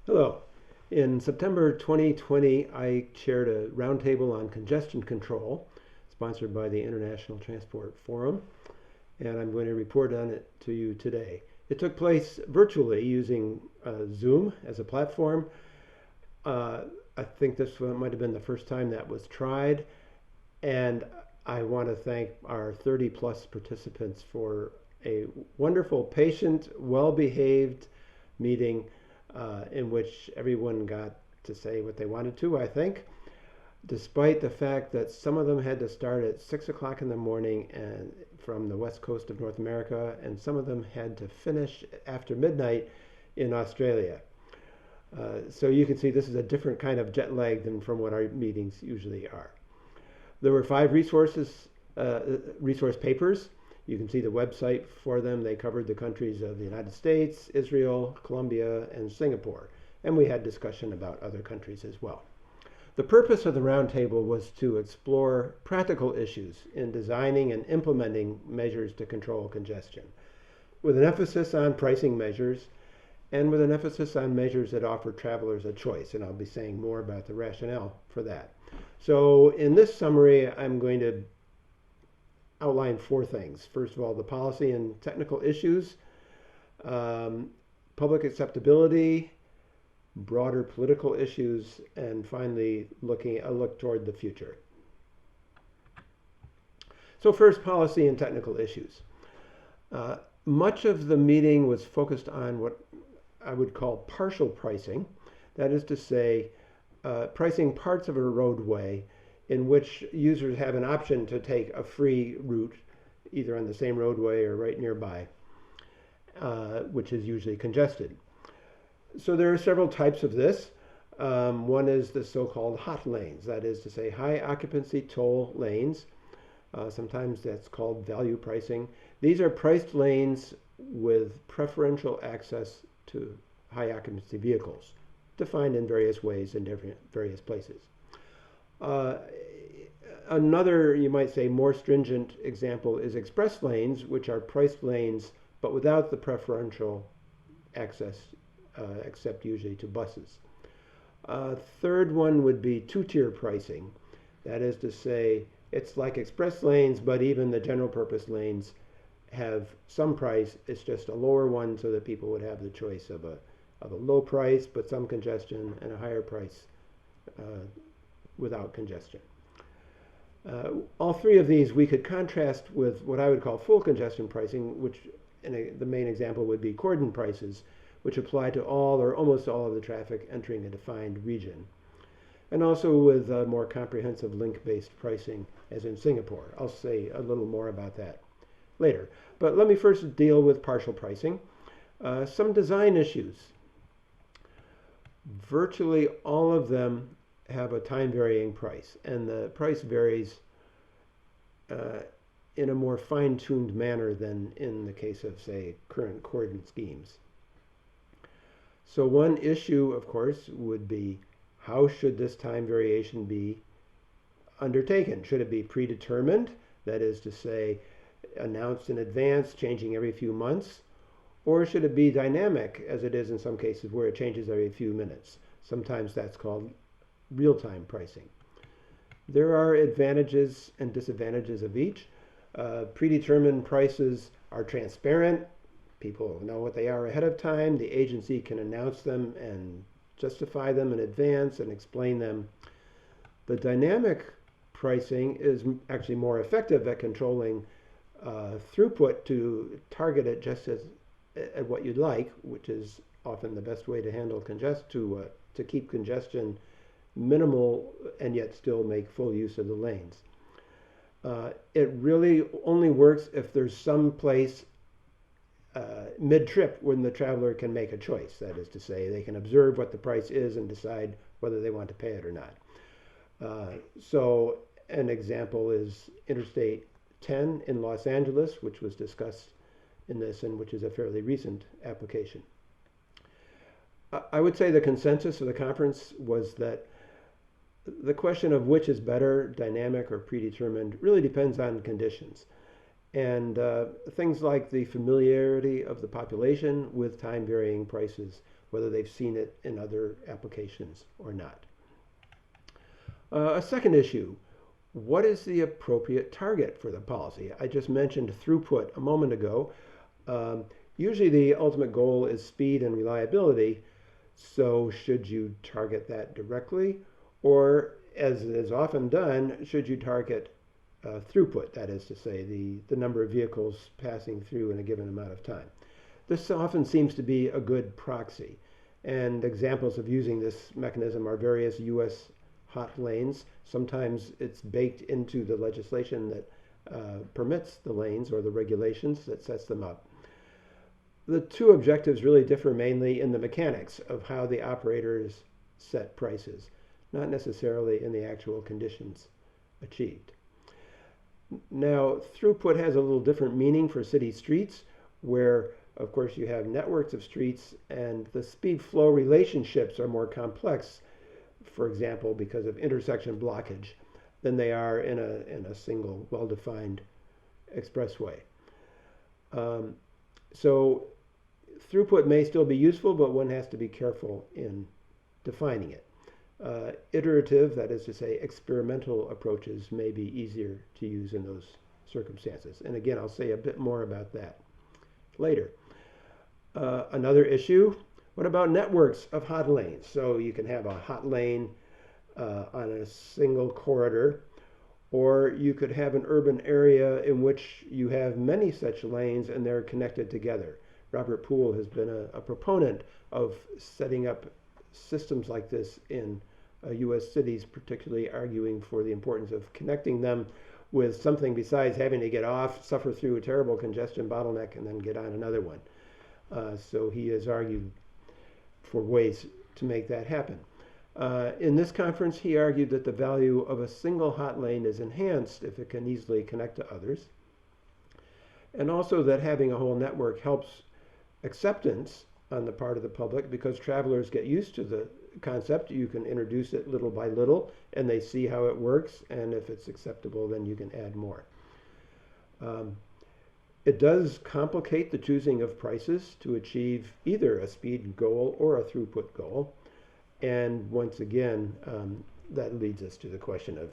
Hello. In September 2020, I chaired a roundtable on congestion control, sponsored by the International Transport Forum, and I'm going to report on it to you today. It took place virtually using Zoom as a platform. I think this might have been the first time that was tried, and I want to thank our 30 plus participants for a wonderful, patient, well-behaved meeting in which everyone got to say what they wanted to, I think, despite the fact that some of them had to start at 6 o'clock in the morning and from the west coast of North America, and some of them had to finish after midnight in Australia. So you can see this is a different kind of jet lag than from what our meetings usually are. There were 5 resource papers. You can see the website for them. They covered the countries of the United States, Israel, Colombia, and Singapore. And we had discussion about other countries as well. The purpose of the roundtable was to explore practical issues in designing and implementing measures to control congestion, with an emphasis on pricing measures and with an emphasis on measures that offer travelers a choice. And I'll be saying more about the rationale for that. So in this summary, I'm going to outline 4 things. First of all, the policy and technical issues, public acceptability, broader political issues, and finally a look toward the future. So first, policy and technical issues. Much of the meeting was focused on what I would call partial pricing. That is to say, pricing parts of a roadway in which users have an option to take a free route, either on the same roadway or right nearby, which is usually congested. So there are several types of this. One is the so-called hot lanes, that is to say high occupancy toll lanes. Sometimes that's called value pricing. These are priced lanes with preferential access to high occupancy vehicles, defined in various ways in various places. Another, you might say, more stringent example is express lanes, which are priced lanes, but without the preferential access, except usually to buses. Third one would be two-tier pricing. That is to say, it's like express lanes, but even the general purpose lanes have some price. It's just a lower one so that people would have the choice of a low price, but some congestion, and a higher price without congestion. All 3 of these we could contrast with what I would call full congestion pricing, which the main example would be cordon prices, which apply to all or almost all of the traffic entering a defined region. And also with more comprehensive link-based pricing, as in Singapore. I'll say a little more about that later. But let me first deal with partial pricing. Some design issues. Virtually all of them have a time-varying price, and the price varies in a more fine-tuned manner than in the case of, say, current cordon schemes. So one issue, of course, would be how should this time variation be undertaken? Should it be predetermined, that is to say, announced in advance, changing every few months? Or should it be dynamic, as it is in some cases where it changes every few minutes? Sometimes that's called real-time pricing. There are advantages and disadvantages of each. Predetermined prices are transparent. People know what they are ahead of time. The agency can announce them and justify them in advance and explain them. The dynamic pricing is actually more effective at controlling throughput to target it just at what you'd like, which is often the best way to handle to keep congestion minimal and yet still make full use of the lanes. It really only works if there's some place mid-trip when the traveler can make a choice. That is to say, they can observe what the price is and decide whether they want to pay it or not. So an example is Interstate 10 in Los Angeles, which was discussed in this and which is a fairly recent application. I would say the consensus of the conference was that the question of which is better, dynamic or predetermined, really depends on conditions. And things like the familiarity of the population with time-varying prices whether they've seen it in other applications or not. A second issue, what is the appropriate target for the policy? I just mentioned throughput a moment ago. Usually the ultimate goal is speed and reliability, so should you target that directly? Or, as is often done, should you target throughput, that is to say, the number of vehicles passing through in a given amount of time? This often seems to be a good proxy, and examples of using this mechanism are various U.S. hot lanes. Sometimes it's baked into the legislation that permits the lanes or the regulations that sets them up. The two objectives really differ mainly in the mechanics of how the operators set prices, not necessarily in the actual conditions achieved. Now, throughput has a little different meaning for city streets, where, of course, you have networks of streets and the speed-flow relationships are more complex, for example, because of intersection blockage, than they are in a single, well-defined expressway. So throughput may still be useful, but one has to be careful in defining it. Iterative, that is to say, experimental approaches may be easier to use in those circumstances. And again, I'll say a bit more about that later. Another issue, what about networks of hot lanes? So you can have a hot lane on a single corridor, or you could have an urban area in which you have many such lanes and they're connected together. Robert Poole has been a proponent of setting up systems like this in U.S. cities, particularly arguing for the importance of connecting them with something besides having to get off, suffer through a terrible congestion bottleneck, and then get on another one. So he has argued for ways to make that happen. In this conference, he argued that the value of a single hot lane is enhanced if it can easily connect to others, and also that having a whole network helps acceptance on the part of the public because travelers get used to the concept. You can introduce it little by little, and they see how it works, and if it's acceptable, then you can add more. It does complicate the choosing of prices to achieve either a speed goal or a throughput goal. And once again, that leads us to the question of,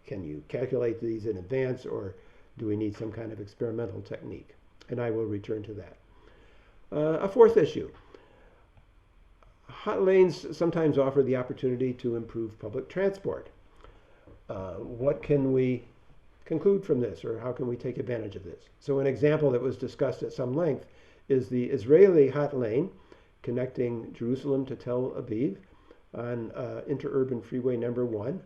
can you calculate these in advance, or do we need some kind of experimental technique? And I will return to that. A fourth issue. Hot lanes sometimes offer the opportunity to improve public transport. What can we conclude from this, or how can we take advantage of this? So an example that was discussed at some length is the Israeli hot lane connecting Jerusalem to Tel Aviv on interurban freeway number 1.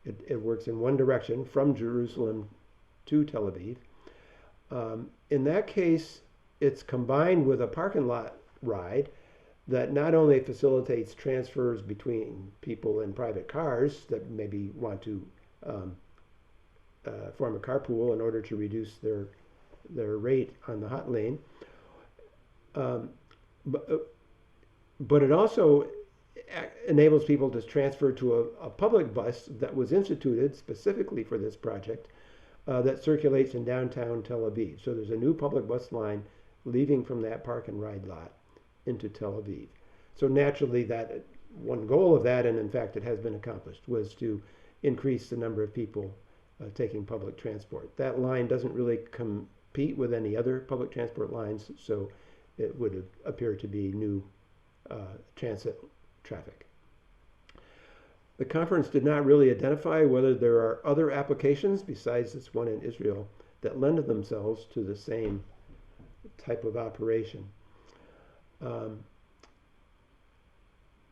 It works in one direction from Jerusalem to Tel Aviv. In that case, it's combined with a parking lot ride that not only facilitates transfers between people in private cars that maybe want to form a carpool in order to reduce their rate on the hot lane, but it also enables people to transfer to a public bus that was instituted specifically for this project that circulates in downtown Tel Aviv. So there's a new public bus line leaving from that park and ride lot into Tel Aviv. So naturally, that one goal of that, and in fact it has been accomplished, was to increase the number of people taking public transport. That line doesn't really compete with any other public transport lines, so it would appear to be new transit traffic. The conference did not really identify whether there are other applications besides this one in Israel that lend themselves to the same type of operation.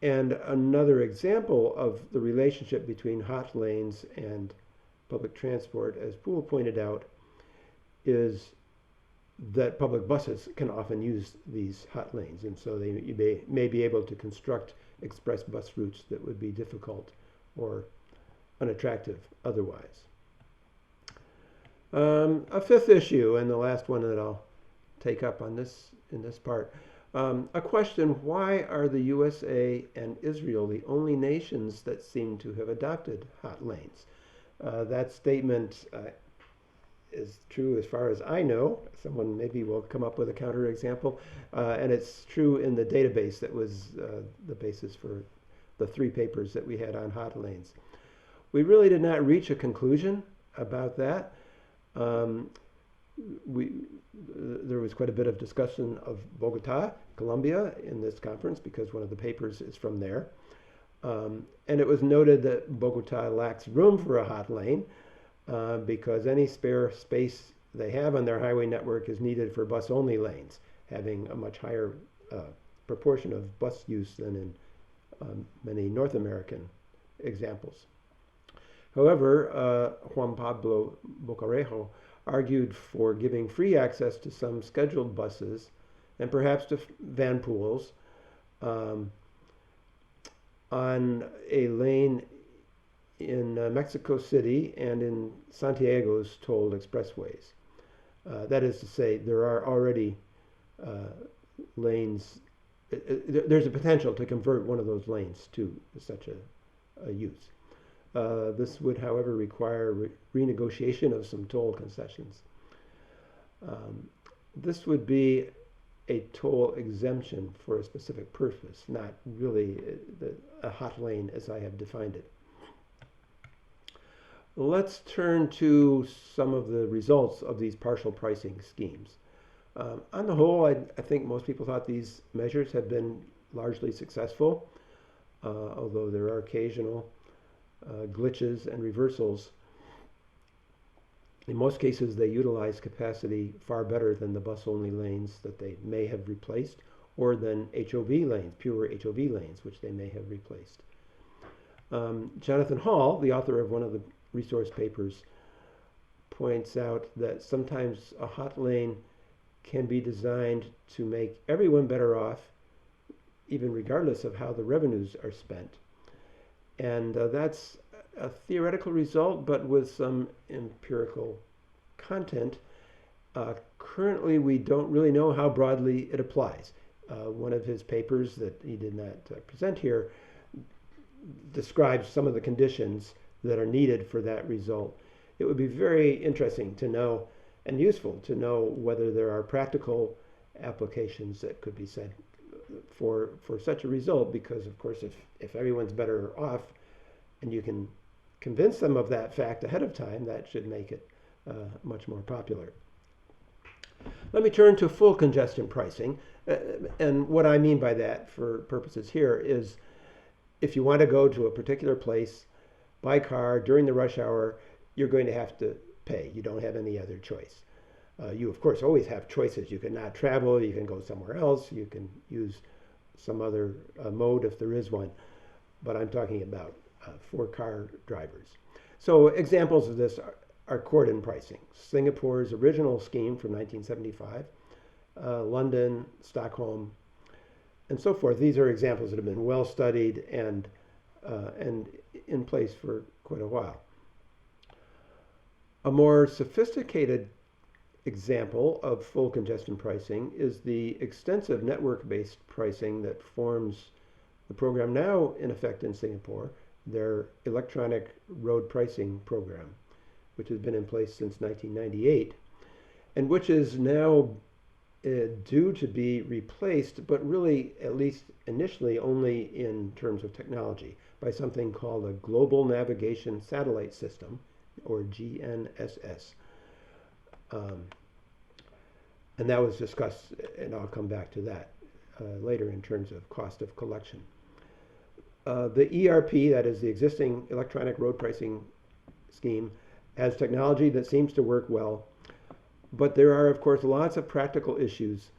And another example of the relationship between hot lanes and public transport, as Poole pointed out, is that public buses can often use these hot lanes, and so you may be able to construct express bus routes that would be difficult or unattractive otherwise. A fifth issue, and the last one that I'll take up on this in this part, a question: why are the USA and Israel the only nations that seem to have adopted hot lanes? That statement is true as far as I know. Someone maybe will come up with a counterexample. And it's true in the database that was the basis for the 3 papers that we had on hot lanes. We really did not reach a conclusion about that. There was quite a bit of discussion of Bogota, Colombia, in this conference because one of the papers is from there. And it was noted that Bogota lacks room for a hot lane because any spare space they have on their highway network is needed for bus-only lanes, having a much higher proportion of bus use than in many North American examples. However, Juan Pablo Bocarejo argued for giving free access to some scheduled buses and perhaps to van pools on a lane in Mexico City and in Santiago's tolled expressways. That is to say, there are already lanes. There's a potential to convert one of those lanes to such a use. This would, however, require renegotiation of some toll concessions. This would be a toll exemption for a specific purpose, not really a hot lane as I have defined it. Let's turn to some of the results of these partial pricing schemes. On the whole, I think most people thought these measures have been largely successful, although there are occasional glitches and reversals. In most cases, they utilize capacity far better than the bus-only lanes that they may have replaced, or than HOV lanes, pure HOV lanes, which they may have replaced. Jonathan Hall, the author of one of the resource papers, points out that sometimes a hot lane can be designed to make everyone better off, even regardless of how the revenues are spent. And that's a theoretical result, but with some empirical content. Currently, we don't really know how broadly it applies. One of his papers that he did not present here describes some of the conditions that are needed for that result. It would be very interesting to know and useful to know whether there are practical applications that could be said for such a result, because of course if everyone's better off and you can convince them of that fact ahead of time, that should make it much more popular. Let me turn to full congestion pricing, and what I mean by that for purposes here is if you want to go to a particular place by car during the rush hour, you're going to have to pay. You don't have any other choice. You, of course, always have choices. You can not travel, you can go somewhere else, you can use some other mode if there is one, but I'm talking about for car drivers. So examples of this are cordon pricing, Singapore's original scheme from 1975, London, Stockholm, and so forth. These are examples that have been well studied and in place for quite a while. A more sophisticated example of full congestion pricing is the extensive network-based pricing that forms the program now in effect in Singapore, their electronic road pricing program, which has been in place since 1998, and which is now due to be replaced, but really, at least initially, only in terms of technology, by something called a Global Navigation Satellite System, or GNSS. And that was discussed, and I'll come back to that later in terms of cost of collection. The ERP, that is the existing electronic road pricing scheme, has technology that seems to work well, but there are, of course, lots of practical issues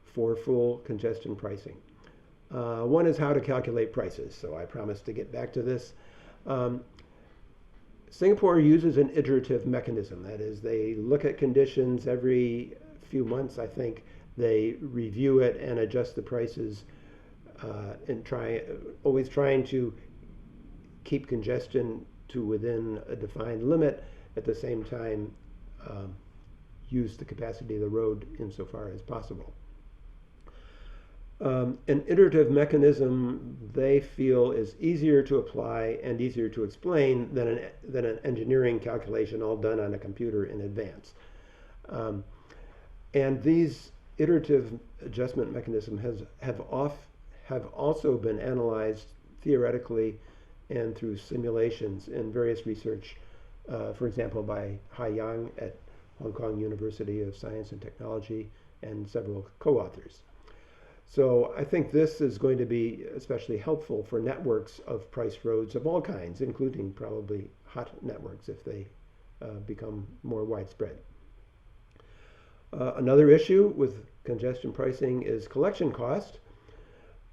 for full congestion pricing. One is how to calculate prices, so I promise to get back to this. Singapore uses an iterative mechanism. That is, they look at conditions every few months, I think. They review it and adjust the prices and always trying to keep congestion to within a defined limit, at the same time use the capacity of the road insofar as possible. An iterative mechanism they feel is easier to apply and easier to explain than an engineering calculation all done on a computer in advance. And these iterative adjustment mechanisms have also been analyzed theoretically and through simulations in various research, for example, by Hai Yang at Hong Kong University of Science and Technology and several co-authors. So I think this is going to be especially helpful for networks of priced roads of all kinds, including probably hot networks if they become more widespread. Another issue with congestion pricing is collection cost.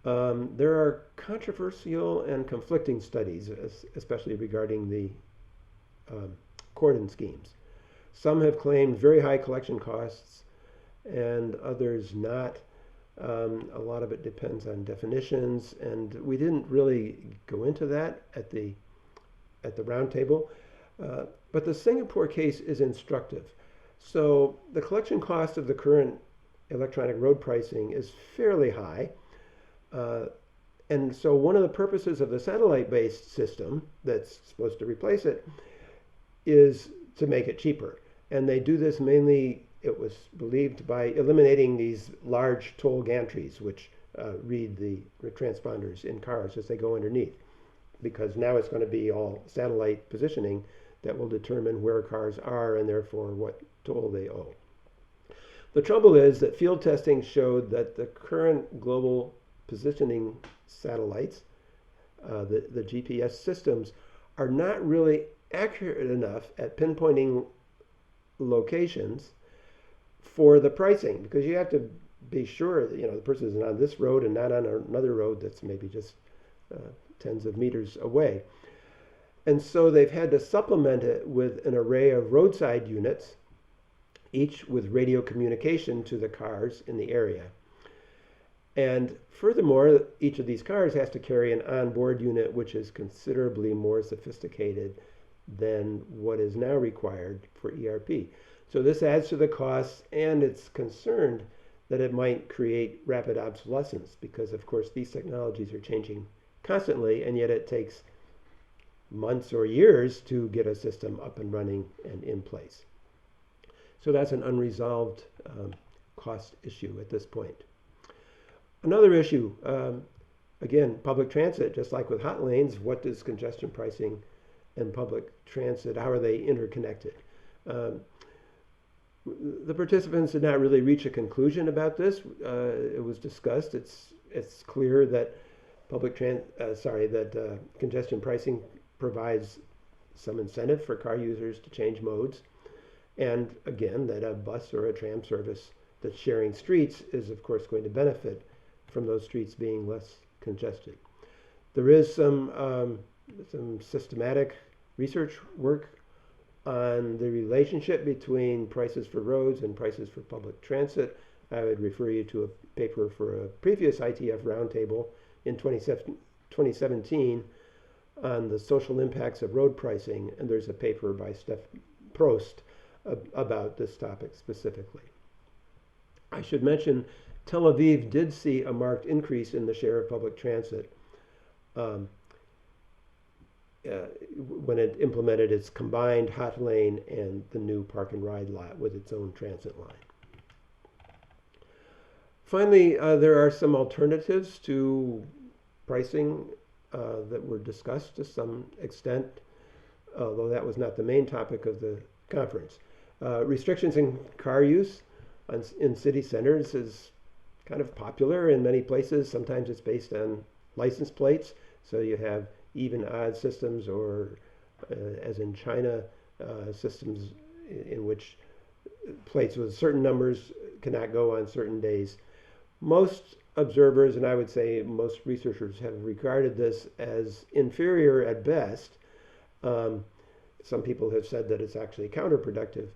There are controversial and conflicting studies, especially regarding the cordon schemes. Some have claimed very high collection costs and others not. A lot of it depends on definitions, and we didn't really go into that at the roundtable. But the Singapore case is instructive. So the collection cost of the current electronic road pricing is fairly high. And so one of the purposes of the satellite-based system that's supposed to replace it is to make it cheaper. And they do this mainly, it was believed, by eliminating these large toll gantries, which read the transponders in cars as they go underneath. Because now it's going to be all satellite positioning that will determine where cars are and therefore what toll they owe. The trouble is that field testing showed that the current global positioning satellites, the GPS systems, are not really accurate enough at pinpointing locations for the pricing, because you have to be sure that the person is on this road and not on another road that's maybe just tens of meters away. And so they've had to supplement it with an array of roadside units, each with radio communication to the cars in the area. And furthermore, each of these cars has to carry an onboard unit, which is considerably more sophisticated than what is now required for ERP. So this adds to the costs, and it's concerned that it might create rapid obsolescence because, of course, these technologies are changing constantly, and yet it takes months or years to get a system up and running and in place. So that's an unresolved cost issue at this point. Another issue, again, public transit, just like with hot lanes, what does congestion pricing and public transit, how are they interconnected? The participants did not really reach a conclusion about this. It was discussed. It's clear that congestion pricing provides some incentive for car users to change modes, and again that a bus or a tram service that's sharing streets is of course going to benefit from those streets being less congested. There is some systematic research work on the relationship between prices for roads and prices for public transit. I would refer you to a paper for a previous ITF roundtable in 2017 on the social impacts of road pricing, and there's a paper by Steph Prost about this topic specifically. I should mention Tel Aviv did see a marked increase in the share of public transit when it implemented its combined hot lane and the new park and ride lot with its own transit line. Finally, there are some alternatives to pricing that were discussed to some extent, although that was not the main topic of the conference. Restrictions in car use in city centers is kind of popular in many places. Sometimes it's based on license plates, so you have even odd systems, or as in China, systems in which plates with certain numbers cannot go on certain days. Most observers, and I would say most researchers, have regarded this as inferior at best. Some people have said that it's actually counterproductive.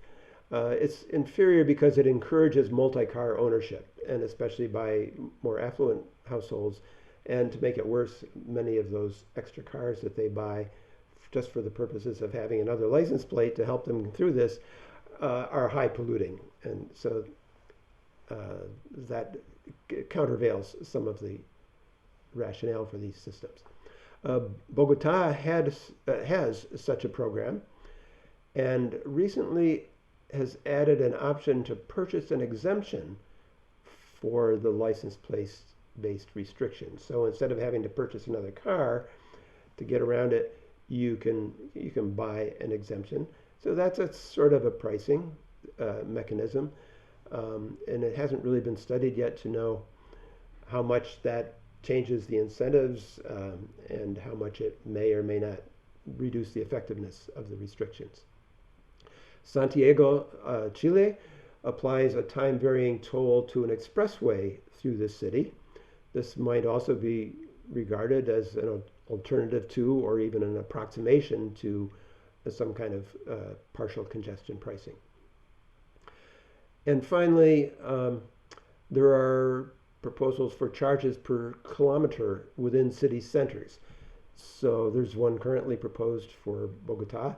It's inferior because it encourages multi-car ownership, and especially by more affluent households. And to make it worse, many of those extra cars that they buy just for the purposes of having another license plate to help them through this are high polluting. And so that countervails some of the rationale for these systems. Bogota has such a program, and recently has added an option to purchase an exemption for the license plate-based restrictions. So instead of having to purchase another car to get around it, you can buy an exemption. So that's a sort of a pricing mechanism, and it hasn't really been studied yet to know how much that changes the incentives and how much it may or may not reduce the effectiveness of the restrictions. Santiago, Chile, applies a time-varying toll to an expressway through the city. This might also be regarded as an alternative to, or even an approximation to, some kind of partial congestion pricing. And finally, there are proposals for charges per kilometer within city centers. So there's one currently proposed for Bogota,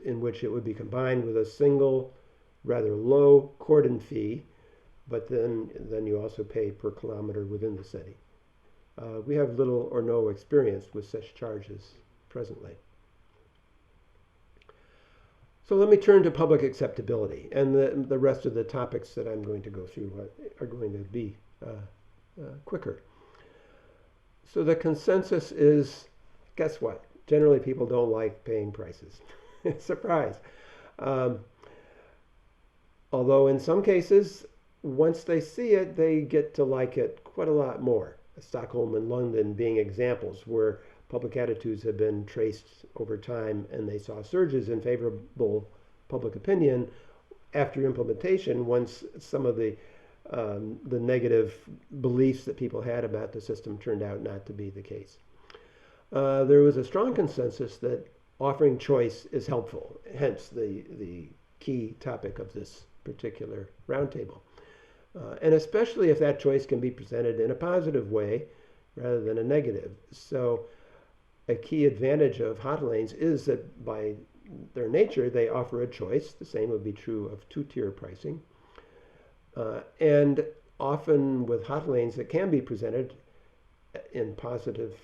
in which it would be combined with a single, rather low cordon fee, but then you also pay per kilometer within the city. We have little or no experience with such charges presently. So let me turn to public acceptability, and the rest of the topics that I'm going to go through are going to be quicker. So the consensus is, guess what? Generally, people don't like paying prices. Surprise. Although in some cases, once they see it, they get to like it quite a lot more. Stockholm and London being examples where public attitudes have been traced over time, and they saw surges in favorable public opinion after implementation once some of the negative beliefs that people had about the system turned out not to be the case. There was a strong consensus that offering choice is helpful, hence the key topic of this particular roundtable. And especially if that choice can be presented in a positive way rather than a negative. So a key advantage of hot lanes is that by their nature, they offer a choice. The same would be true of two-tier pricing. And often with hot lanes, it can be presented in positive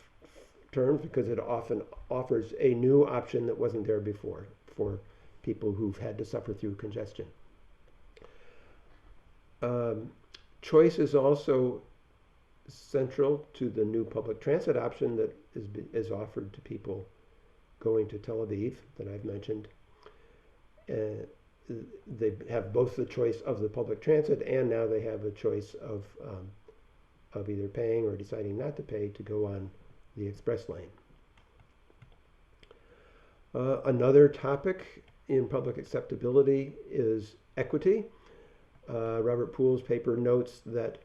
terms because it often offers a new option that wasn't there before for people who've had to suffer through congestion. Choice is also central to the new public transit option that is offered to people going to Tel Aviv that I've mentioned. They have both the choice of the public transit, and now they have a choice of either paying or deciding not to pay to go on the express lane. Another topic in public acceptability is equity. Robert Poole's paper notes that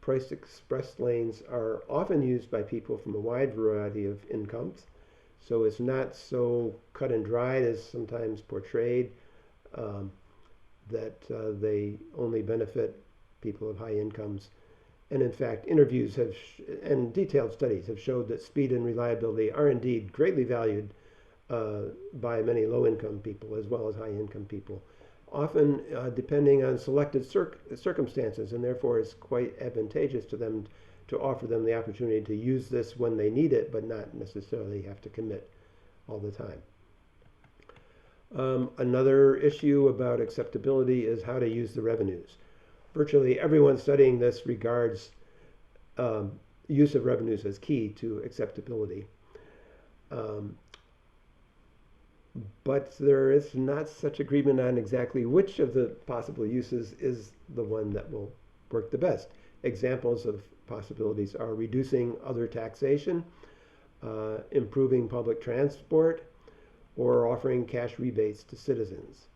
priced express lanes are often used by people from a wide variety of incomes. So it's not so cut and dried as sometimes portrayed, that they only benefit people of high incomes. And in fact, interviews and detailed studies have showed that speed and reliability are indeed greatly valued by many low-income people as well as high-income people, often depending on selected circumstances, and therefore it's quite advantageous to them to offer them the opportunity to use this when they need it, but not necessarily have to commit all the time. Another issue about acceptability is how to use the revenues. Virtually everyone studying this regards use of revenues as key to acceptability. But there is not such agreement on exactly which of the possible uses is the one that will work the best. Examples of possibilities are reducing other taxation, improving public transport, or offering cash rebates to citizens.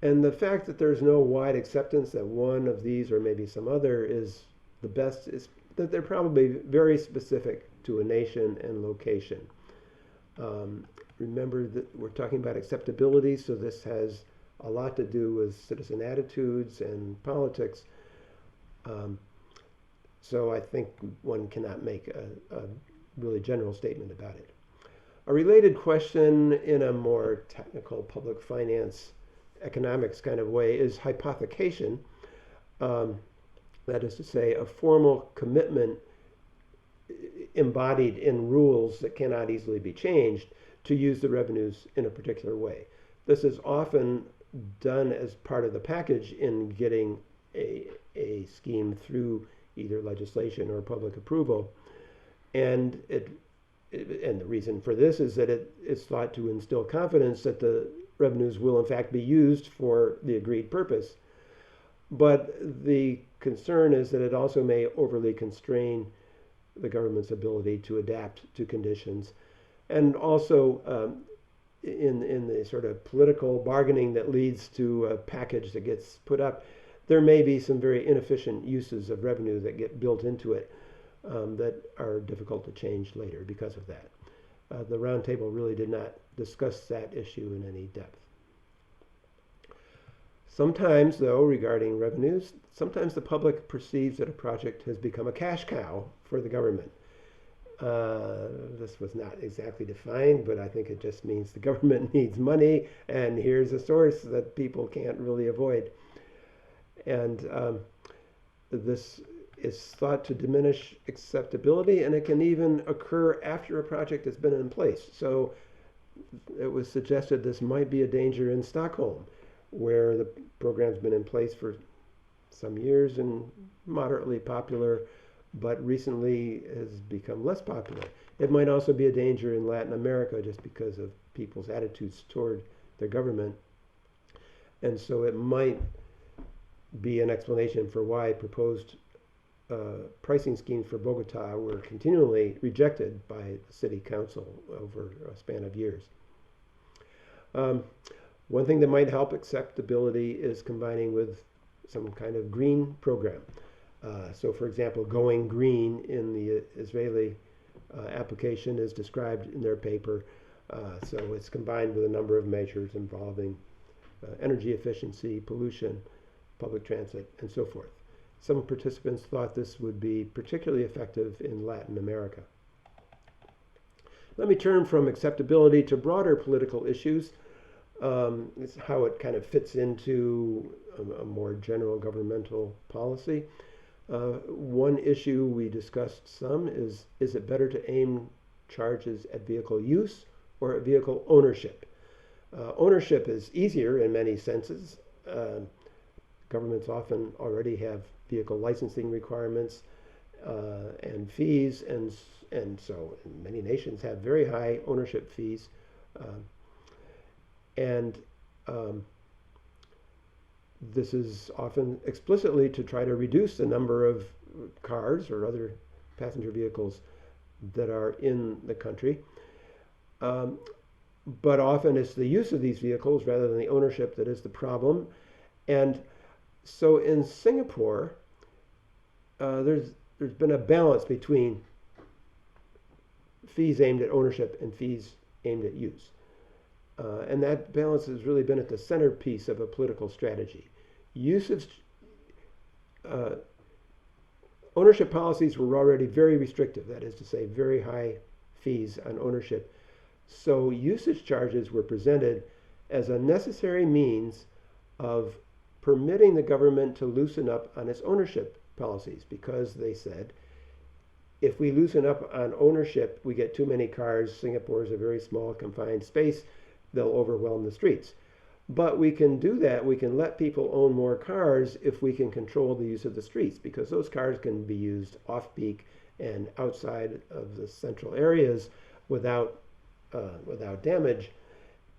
And the fact that there's no wide acceptance that one of these or maybe some other is the best is that they're probably very specific to a nation and location. Remember that we're talking about acceptability, so this has a lot to do with citizen attitudes and politics. So I think one cannot make a really general statement about it. A related question in a more technical public finance economics kind of way is hypothecation. That is to say, a formal commitment embodied in rules that cannot easily be changed to use the revenues in a particular way. This is often done as part of the package in getting a scheme through either legislation or public approval. And and the reason for this is that it's thought to instill confidence that the revenues will in fact be used for the agreed purpose. But the concern is that it also may overly constrain the government's ability to adapt to conditions. And also, in the sort of political bargaining that leads to a package that gets put up, there may be some very inefficient uses of revenue that get built into it that are difficult to change later because of that. The Roundtable really did not discuss that issue in any depth. Sometimes, though, regarding revenues, sometimes the public perceives that a project has become a cash cow for the government. This was not exactly defined, but I think it just means the government needs money, and here's a source that people can't really avoid. And this is thought to diminish acceptability, and it can even occur after a project has been in place. So it was suggested this might be a danger in Stockholm, where the program's been in place for some years and moderately popular, but recently has become less popular. It might also be a danger in Latin America just because of people's attitudes toward their government. And so it might be an explanation for why proposed pricing schemes for Bogota were continually rejected by the city council over a span of years. One thing that might help acceptability is combining with some kind of green program. So, for example, going green in the Israeli application is described in their paper. So it's combined with a number of measures involving energy efficiency, pollution, public transit, and so forth. Some participants thought this would be particularly effective in Latin America. Let me turn from acceptability to broader political issues. It's how it kind of fits into a more general governmental policy. One issue we discussed some is it better to aim charges at vehicle use or at vehicle ownership? Ownership is easier in many senses. Governments often already have vehicle licensing requirements and fees, and so many nations have very high ownership fees. This is often explicitly to try to reduce the number of cars or other passenger vehicles that are in the country. But often it's the use of these vehicles rather than the ownership that is the problem. And so in Singapore, there's been a balance between fees aimed at ownership and fees aimed at use. And that balance has really been at the centerpiece of a political strategy. Ownership policies were already very restrictive, that is to say, very high fees on ownership. So usage charges were presented as a necessary means of permitting the government to loosen up on its ownership policies, because they said, if we loosen up on ownership, we get too many cars. Singapore is a very small, confined space. They'll overwhelm the streets. But we can do that. We can let people own more cars if we can control the use of the streets, because those cars can be used off-peak and outside of the central areas without damage.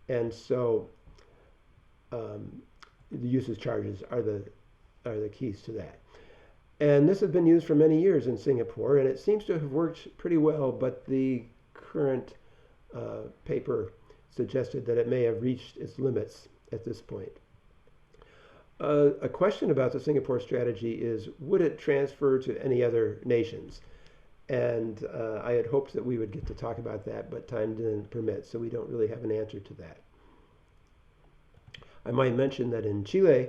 And so the usage charges are the keys to that. And this has been used for many years in Singapore, and it seems to have worked pretty well, but the current paper suggested that it may have reached its limits at this point. A question about the Singapore strategy is, would it transfer to any other nations? And I had hoped that we would get to talk about that, but time didn't permit, so we don't really have an answer to that. I might mention that in Chile,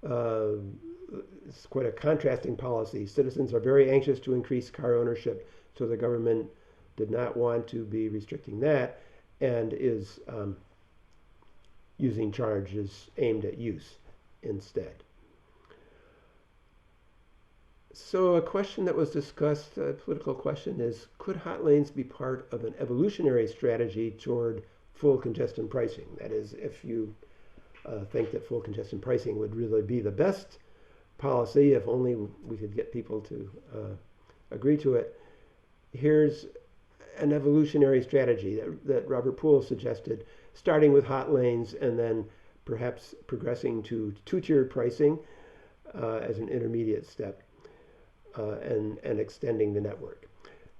it's quite a contrasting policy. Citizens are very anxious to increase car ownership, so the government did not want to be restricting that, and is using charges aimed at use instead. So a question that was discussed, a political question, is could hot lanes be part of an evolutionary strategy toward full congestion pricing? That is, if you think that full congestion pricing would really be the best policy, if only we could get people to agree to it. Here's an evolutionary strategy that Robert Poole suggested, starting with hot lanes and then perhaps progressing to two-tiered pricing as an intermediate step and extending the network.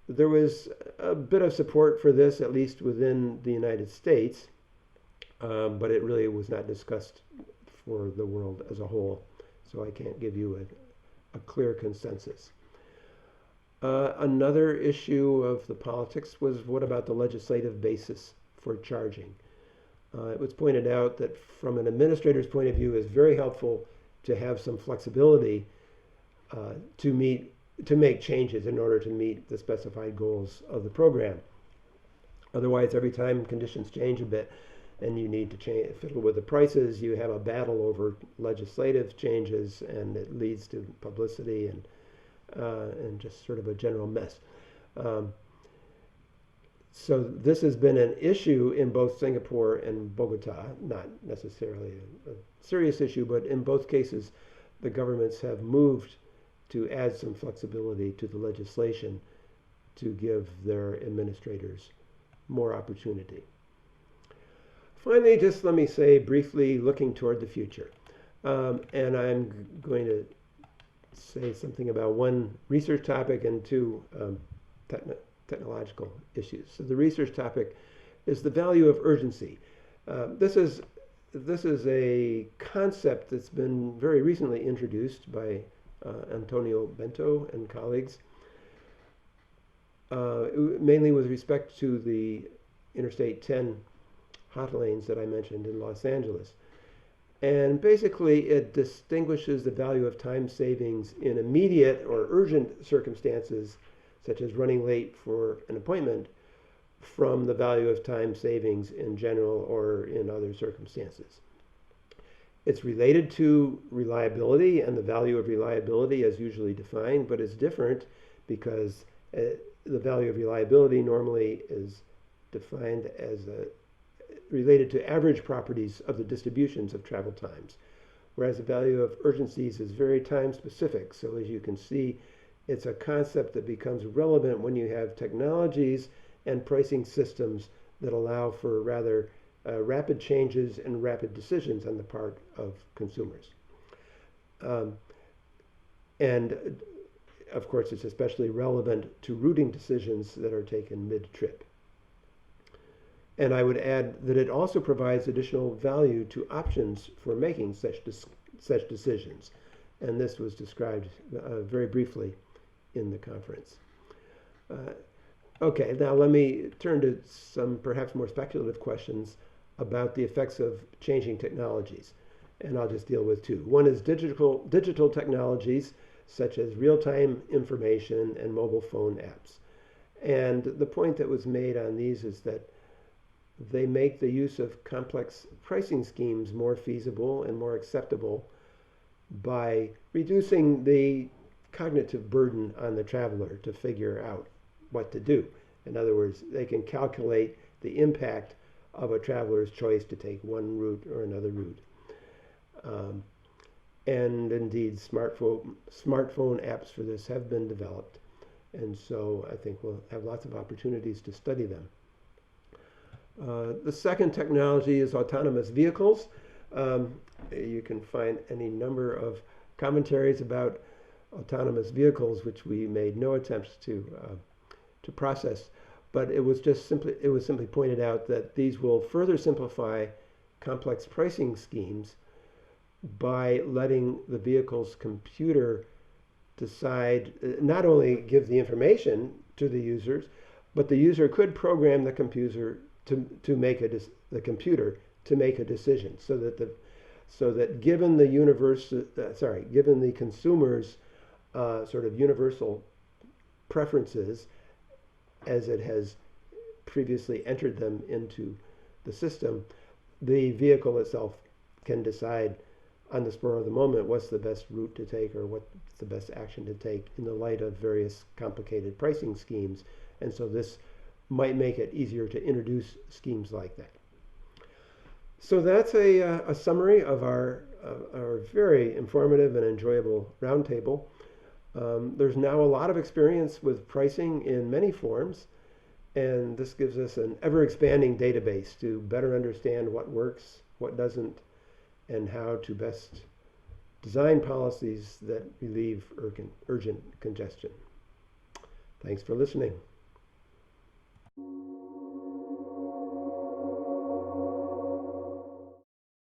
There was a bit of support for this, at least within the United States, but it really was not discussed for the world as a whole, so I can't give you a clear consensus. Another issue of the politics was what about the legislative basis for charging? It was pointed out that from an administrator's point of view, it's very helpful to have some flexibility to make changes in order to meet the specified goals of the program. Otherwise, every time conditions change a bit and you need to fiddle with the prices, you have a battle over legislative changes, and it leads to publicity and just sort of a general mess. So this has been an issue in both Singapore and Bogota, not necessarily a serious issue, but in both cases, the governments have moved to add some flexibility to the legislation to give their administrators more opportunity. Finally, just let me say briefly, looking toward the future. And I'm going to say something about one research topic and two technological issues. So the research topic is the value of urgency. This is a concept that's been very recently introduced by Antonio Bento and colleagues, mainly with respect to the Interstate 10 hot lanes that I mentioned in Los Angeles. And basically, it distinguishes the value of time savings in immediate or urgent circumstances, such as running late for an appointment, from the value of time savings in general or in other circumstances. It's related to reliability, and the value of reliability is usually defined, but it's different because the value of reliability normally is defined as related to average properties of the distributions of travel times, whereas the value of urgencies is very time specific. So as you can see, it's a concept that becomes relevant when you have technologies and pricing systems that allow for rather rapid changes and rapid decisions on the part of consumers. And of course, it's especially relevant to routing decisions that are taken mid-trip. And I would add that it also provides additional value to options for making such decisions. And this was described very briefly in the conference. Okay, now let me turn to some perhaps more speculative questions about the effects of changing technologies. And I'll just deal with two. One is digital technologies, such as real-time information and mobile phone apps. And the point that was made on these is that they make the use of complex pricing schemes more feasible and more acceptable by reducing the cognitive burden on the traveler to figure out what to do. In other words, they can calculate the impact of a traveler's choice to take one route or another route. And indeed, smartphone apps for this have been developed. And so I think we'll have lots of opportunities to study them. The second technology is autonomous vehicles. You can find any number of commentaries about autonomous vehicles, which we made no attempts to process. But it was simply pointed out that these will further simplify complex pricing schemes by letting the vehicle's computer decide, not only give the information to the users, but the user could program the computer to make the computer to make a decision, so that given the consumer's sort of universal preferences as it has previously entered them into the system, the vehicle itself can decide on the spur of the moment what's the best route to take or what's the best action to take in the light of various complicated pricing schemes. And so this might make it easier to introduce schemes like that. So that's a summary of our very informative and enjoyable roundtable. There's now a lot of experience with pricing in many forms, and this gives us an ever-expanding database to better understand what works, what doesn't, and how to best design policies that relieve urgent congestion. Thanks for listening.